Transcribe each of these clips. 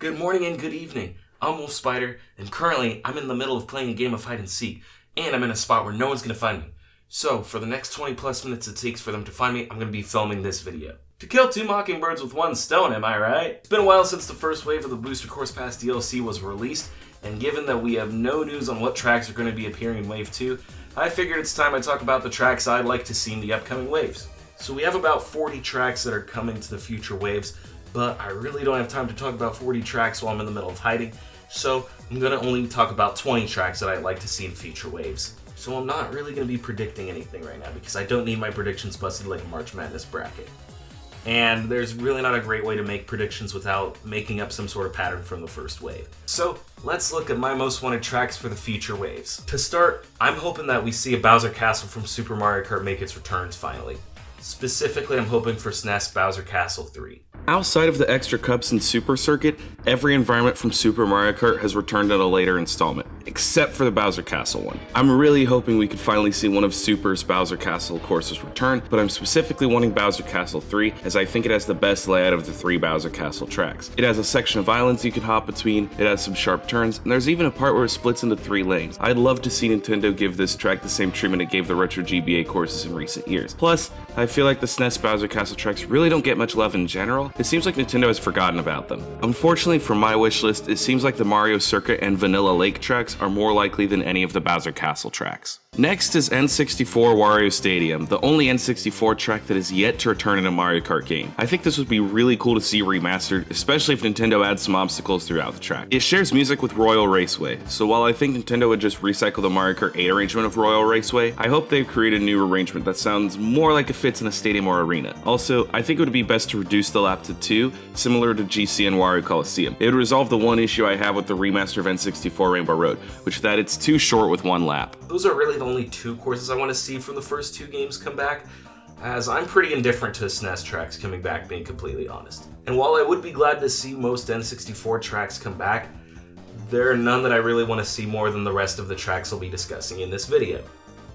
Good morning and good evening. I'm Wolf Spider, and currently I'm in the middle of playing a game of hide and seek, and I'm in a spot where no one's going to find me. So, for the next 20 plus minutes it takes for them to find me, I'm going to be filming this video. To kill two mockingbirds with one stone, am I right? It's been a while since the first wave of the Booster Course Pass DLC was released, and given that we have no news on what tracks are going to be appearing in Wave 2, I figured it's time I talk about the tracks I'd like to see in the upcoming waves. So we have about 40 tracks that are coming to the future waves, but I really don't have time to talk about 40 tracks while I'm in the middle of hiding, so I'm going to only talk about 20 tracks that I'd like to see in future waves. So I'm not really going to be predicting anything right now because I don't need my predictions busted like a March Madness bracket. And there's really not a great way to make predictions without making up some sort of pattern from the first wave. So let's look at my most wanted tracks for the future waves. To start, I'm hoping that we see a Bowser Castle from Super Mario Kart make its returns finally. Specifically, I'm hoping for SNES Bowser Castle 3. Outside of the extra cups in Super Circuit, every environment from Super Mario Kart has returned in a later installment, except for the Bowser Castle one. I'm really hoping we could finally see one of Super's Bowser Castle courses return, but I'm specifically wanting Bowser Castle 3 as I think it has the best layout of the three Bowser Castle tracks. It has a section of islands you can hop between, it has some sharp turns, and there's even a part where it splits into 3 lanes. I'd love to see Nintendo give this track the same treatment it gave the retro GBA courses in recent years. Plus, I feel like the SNES Bowser Castle tracks really don't get much love in general. It seems like Nintendo has forgotten about them. Unfortunately for my wish list, it seems like the Mario Circuit and Vanilla Lake tracks are more likely than any of the Bowser Castle tracks. Next is N64 Wario Stadium, the only N64 track that is yet to return in a Mario Kart game. I think this would be really cool to see remastered, especially if Nintendo adds some obstacles throughout the track. It shares music with Royal Raceway, so while I think Nintendo would just recycle the Mario Kart 8 arrangement of Royal Raceway, I hope they create a new arrangement that sounds more like it fits in a stadium or arena. Also, I think it would be best to reduce the lap to 2, similar to GC and Wario Coliseum. It would resolve the one issue I have with the remaster of N64 Rainbow Road, which is that it's too short with 1 lap. Those are really the only 2 courses I want to see from the first 2 games come back, as I'm pretty indifferent to SNES tracks coming back, being completely honest. And while I would be glad to see most N64 tracks come back, there are none that I really want to see more than the rest of the tracks I'll be discussing in this video.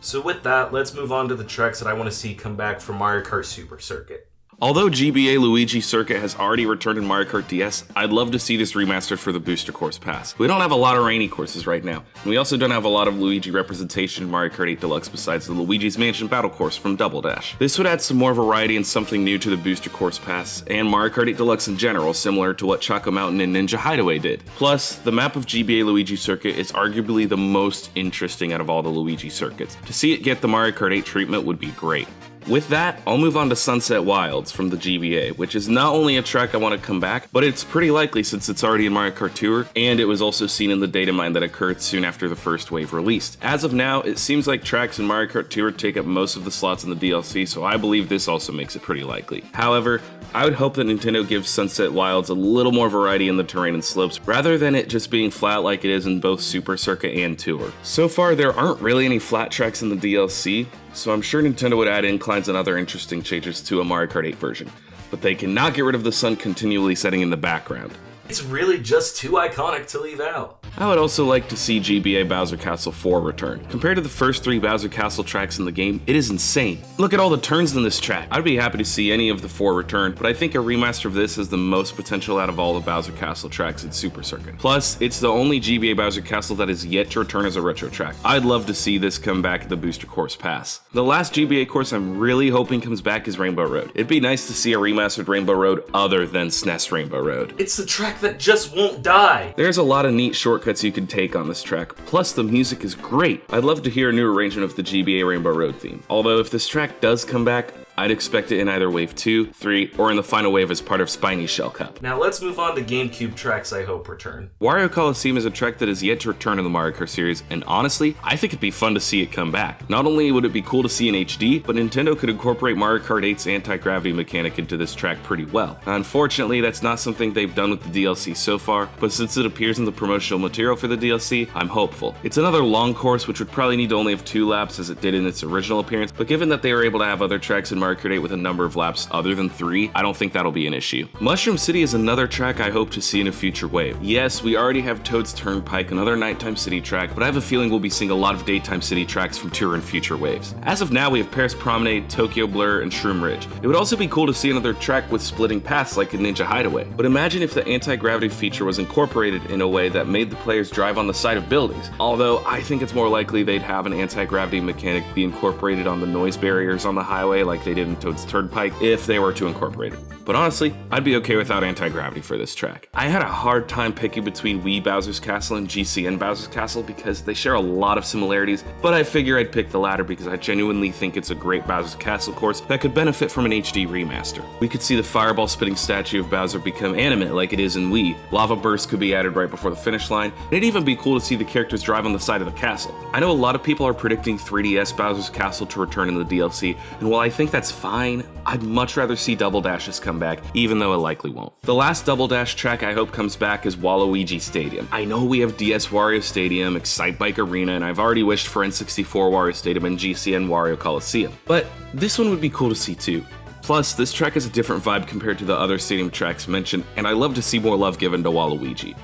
So with that, let's move on to the tracks that I want to see come back from Mario Kart Super Circuit. Although GBA Luigi Circuit has already returned in Mario Kart DS, I'd love to see this remastered for the Booster Course Pass. We don't have a lot of rainy courses right now, and we also don't have a lot of Luigi representation in Mario Kart 8 Deluxe besides the Luigi's Mansion Battle Course from Double Dash. This would add some more variety and something new to the Booster Course Pass, and Mario Kart 8 Deluxe in general, similar to what Choco Mountain and Ninja Hideaway did. Plus, the map of GBA Luigi Circuit is arguably the most interesting out of all the Luigi circuits. To see it get the Mario Kart 8 treatment would be great. With that, I'll move on to Sunset Wilds from the GBA, which is not only a track I want to come back, but it's pretty likely since it's already in Mario Kart Tour, and it was also seen in the datamined that occurred soon after the first wave released. As of now, it seems like tracks in Mario Kart Tour take up most of the slots in the DLC, so I believe this also makes it pretty likely. However, I would hope that Nintendo gives Sunset Wilds a little more variety in the terrain and slopes, rather than it just being flat like it is in both Super Circuit and Tour. So far, there aren't really any flat tracks in the DLC, so I'm sure Nintendo would add inclines and other interesting changes to a Mario Kart 8 version, but they cannot get rid of the sun continually setting in the background. It's really just too iconic to leave out. I would also like to see GBA Bowser Castle 4 return. Compared to the first 3 Bowser Castle tracks in the game, it is insane. Look at all the turns in this track. I'd be happy to see any of the 4 return, but I think a remaster of this has the most potential out of all the Bowser Castle tracks in Super Circuit. Plus, it's the only GBA Bowser Castle that is yet to return as a retro track. I'd love to see this come back at the Booster Course Pass. The last GBA course I'm really hoping comes back is Rainbow Road. It'd be nice to see a remastered Rainbow Road other than SNES Rainbow Road. It's the track that just won't die. There's a lot of neat shortcuts you can take on this track, plus the music is great. I'd love to hear a new arrangement of the GBA Rainbow Road theme. Although if this track does come back, I'd expect it in either Wave 2, 3, or in the final wave as part of Spiney's Shell Cup. Now let's move on to GameCube tracks I hope return. Wario Coliseum is a track that is yet to return in the Mario Kart series, and honestly, I think it'd be fun to see it come back. Not only would it be cool to see in HD, but Nintendo could incorporate Mario Kart 8's anti-gravity mechanic into this track pretty well. Unfortunately, that's not something they've done with the DLC so far, but since it appears in the promotional material for the DLC, I'm hopeful. It's another long course which would probably need to only have 2 laps as it did in its original appearance, but given that they were able to have other tracks in Mario Mario Kart 8 with a number of laps other than 3, I don't think that'll be an issue. Mushroom City is another track I hope to see in a future wave. Yes, we already have Toad's Turnpike, another nighttime city track, but I have a feeling we'll be seeing a lot of daytime city tracks from Tour in future waves. As of now, we have Paris Promenade, Tokyo Blur, and Shroom Ridge. It would also be cool to see another track with splitting paths like in Ninja Hideaway. But imagine if the anti-gravity feature was incorporated in a way that made the players drive on the side of buildings, although I think it's more likely they'd have an anti-gravity mechanic be incorporated on the noise barriers on the highway like they did in Toad's Turnpike if they were to incorporate it. But honestly, I'd be okay without anti-gravity for this track. I had a hard time picking between Wii Bowser's Castle and GCN Bowser's Castle because they share a lot of similarities, but I figure I'd pick the latter because I genuinely think it's a great Bowser's Castle course that could benefit from an HD remaster. We could see the fireball spitting statue of Bowser become animate like it is in Wii, lava bursts could be added right before the finish line, and it'd even be cool to see the characters drive on the side of the castle. I know a lot of people are predicting 3DS Bowser's Castle to return in the DLC, and while I think that's fine, I'd much rather see Double Dash's come back, even though it likely won't. The last Double Dash track I hope comes back is Waluigi Stadium. I know we have DS Wario Stadium, Excitebike Arena, and I've already wished for N64 Wario Stadium and GCN Wario Coliseum, but this one would be cool to see too. Plus, this track is a different vibe compared to the other stadium tracks mentioned, and I love to see more love given to Waluigi.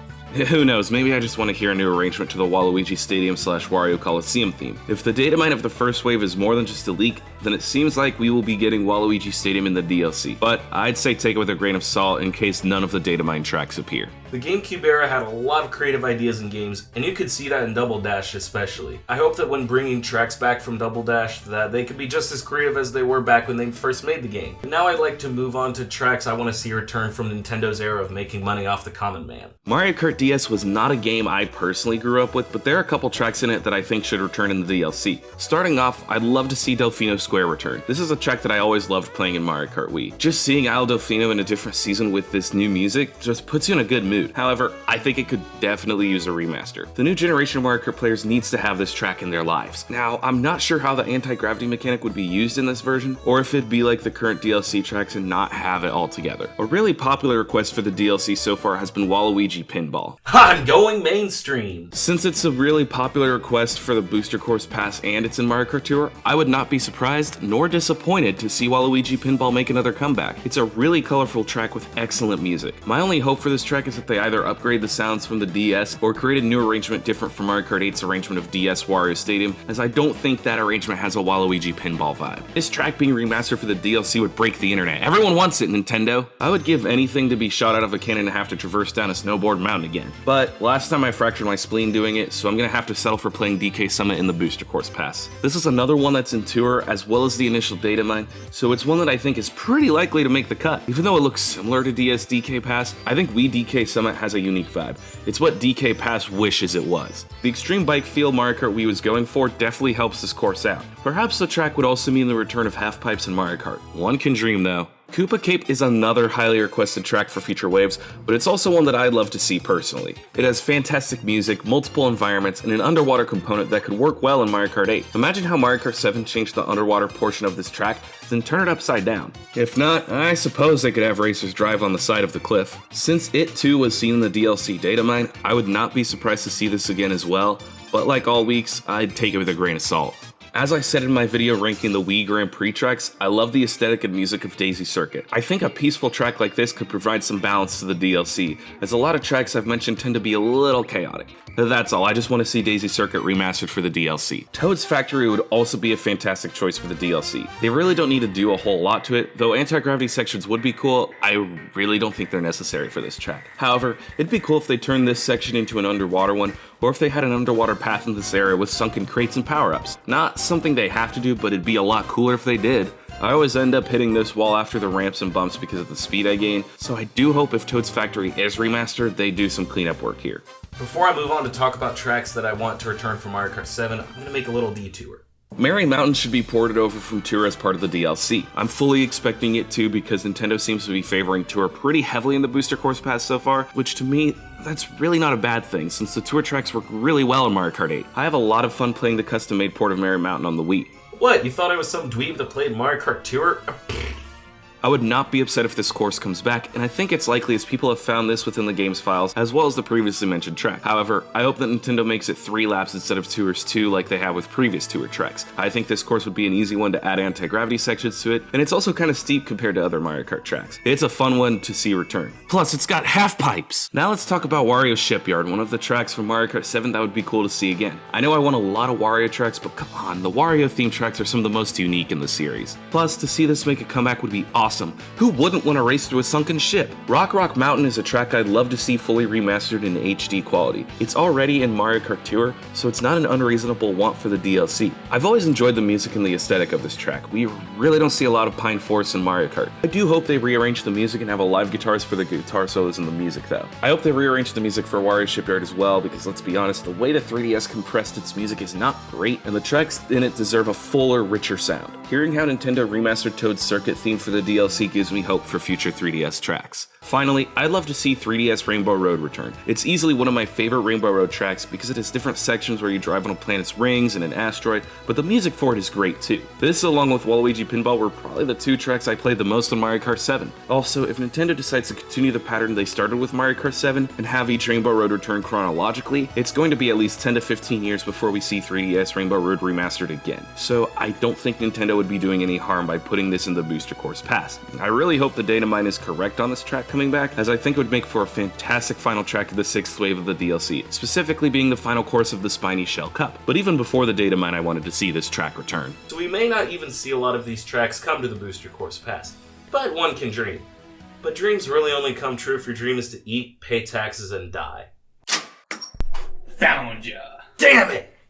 Who knows, maybe I just want to hear a new arrangement to the Waluigi Stadium / Wario Coliseum theme. If the data mine of the first wave is more than just a leak, then it seems like we will be getting Waluigi Stadium in the DLC, but I'd say take it with a grain of salt in case none of the data mine tracks appear. The GameCube era had a lot of creative ideas in games, and you could see that in Double Dash especially. I hope that when bringing tracks back from Double Dash, that they could be just as creative as they were back when they first made the game. And now I'd like to move on to tracks I want to see return from Nintendo's era of making money off the common man. Mario Kart DS was not a game I personally grew up with, but there are a couple tracks in it that I think should return in the DLC. Starting off, I'd love to see Delfino Square return. This is a track that I always loved playing in Mario Kart Wii. Just seeing Isle Delfino in a different season with this new music just puts you in a good mood. However, I think it could definitely use a remaster. The new generation of Mario Kart players needs to have this track in their lives. Now, I'm not sure how the anti-gravity mechanic would be used in this version, or if it'd be like the current DLC tracks and not have it all together. A really popular request for the DLC so far has been Waluigi Pinball. I'm going mainstream! Since it's a really popular request for the Booster Course Pass and it's in Mario Kart Tour, I would not be surprised nor disappointed to see Waluigi Pinball make another comeback. It's a really colorful track with excellent music. My only hope for this track is that they either upgrade the sounds from the DS or create a new arrangement different from Mario Kart 8's arrangement of DS Wario Stadium, as I don't think that arrangement has a Waluigi Pinball vibe. This track being remastered for the DLC would break the internet. Everyone wants it, Nintendo! I would give anything to be shot out of a cannon and have to traverse down a snowboard mountain again. But last time I fractured my spleen doing it, so I'm gonna have to settle for playing DK Summit in the Booster Course Pass. This is another one that's in Tour, as well as the initial data mine, so it's one that I think is pretty likely to make the cut. Even though it looks similar to DS DK Pass, I think Wii DK Summit has a unique vibe. It's what DK Pass wishes it was. The extreme bike feel Mario Kart Wii was going for definitely helps this course out. Perhaps the track would also mean the return of half pipes in Mario Kart. One can dream though. Koopa Cape is another highly requested track for future waves, but it's also one that I'd love to see personally. It has fantastic music, multiple environments, and an underwater component that could work well in Mario Kart 8. Imagine how Mario Kart 7 changed the underwater portion of this track, then turn it upside down. If not, I suppose they could have racers drive on the side of the cliff. Since it too was seen in the DLC data mine, I would not be surprised to see this again as well, but like all weeks, I'd take it with a grain of salt. As I said in my video ranking the Wii Grand Prix tracks, I love the aesthetic and music of Daisy Circuit. I think a peaceful track like this could provide some balance to the DLC, as a lot of tracks I've mentioned tend to be a little chaotic. That's all, I just want to see Daisy Circuit remastered for the DLC. Toad's Factory would also be a fantastic choice for the DLC. They really don't need to do a whole lot to it, though anti-gravity sections would be cool. I really don't think they're necessary for this track. However, it'd be cool if they turned this section into an underwater one, or if they had an underwater path in this area with sunken crates and power-ups. Not something they have to do, but it'd be a lot cooler if they did. I always end up hitting this wall after the ramps and bumps because of the speed I gain, so I do hope if Toad's Factory is remastered, they do some cleanup work here. Before I move on to talk about tracks that I want to return from Mario Kart 7, I'm going to make a little detour. Merry Mountain should be ported over from Tour as part of the DLC. I'm fully expecting it to because Nintendo seems to be favoring Tour pretty heavily in the Booster Course Pass so far, which to me, that's really not a bad thing since the Tour tracks work really well in Mario Kart 8. I have a lot of fun playing the custom-made port of Merry Mountain on the Wii. What, you thought I was some dweeb that played Mario Kart Tour? I would not be upset if this course comes back, and I think it's likely as people have found this within the game's files, as well as the previously mentioned track. However, I hope that Nintendo makes it 3 laps instead of Tours 2 like they have with previous Tour tracks. I think this course would be an easy one to add anti-gravity sections to it, and it's also kind of steep compared to other Mario Kart tracks. It's a fun one to see return. Plus, it's got half pipes! Now let's talk about Wario's Shipyard, one of the tracks from Mario Kart 7 that would be cool to see again. I know I want a lot of Wario tracks, but come on, the Wario themed tracks are some of the most unique in the series. Plus, to see this make a comeback would be awesome. Who wouldn't want to race through a sunken ship? Rock Mountain is a track I'd love to see fully remastered in HD quality. It's already in Mario Kart Tour, so it's not an unreasonable want for the DLC. I've always enjoyed the music and the aesthetic of this track. We really don't see a lot of Pine Forest in Mario Kart. I do hope they rearrange the music and have a live guitars for the guitar solos in the music though. I hope they rearrange the music for Wario Shipyard as well, because let's be honest, the way the 3DS compressed its music is not great, and the tracks in it deserve a fuller, richer sound. Hearing how Nintendo remastered Toad's Circuit theme for the DLC gives me hope for future 3DS tracks. Finally, I'd love to see 3DS Rainbow Road return. It's easily one of my favorite Rainbow Road tracks because it has different sections where you drive on a planet's rings and an asteroid, but the music for it is great too. This, along with Waluigi Pinball, were probably the 2 tracks I played the most on Mario Kart 7. Also, if Nintendo decides to continue the pattern they started with Mario Kart 7 and have each Rainbow Road return chronologically, it's going to be at least 10 to 15 years before we see 3DS Rainbow Road remastered again. So I don't think Nintendo would be doing any harm by putting this in the Booster Course Pass. I really hope the datamined is correct on this track coming back, as I think it would make for a fantastic final track to the 6th wave of the DLC, specifically being the final course of the Spiny Shell Cup. But even before the datamined, I wanted to see this track return. So we may not even see a lot of these tracks come to the Booster Course Pass, but one can dream. But dreams really only come true if your dream is to eat, pay taxes, and die. Found ya! Damn it!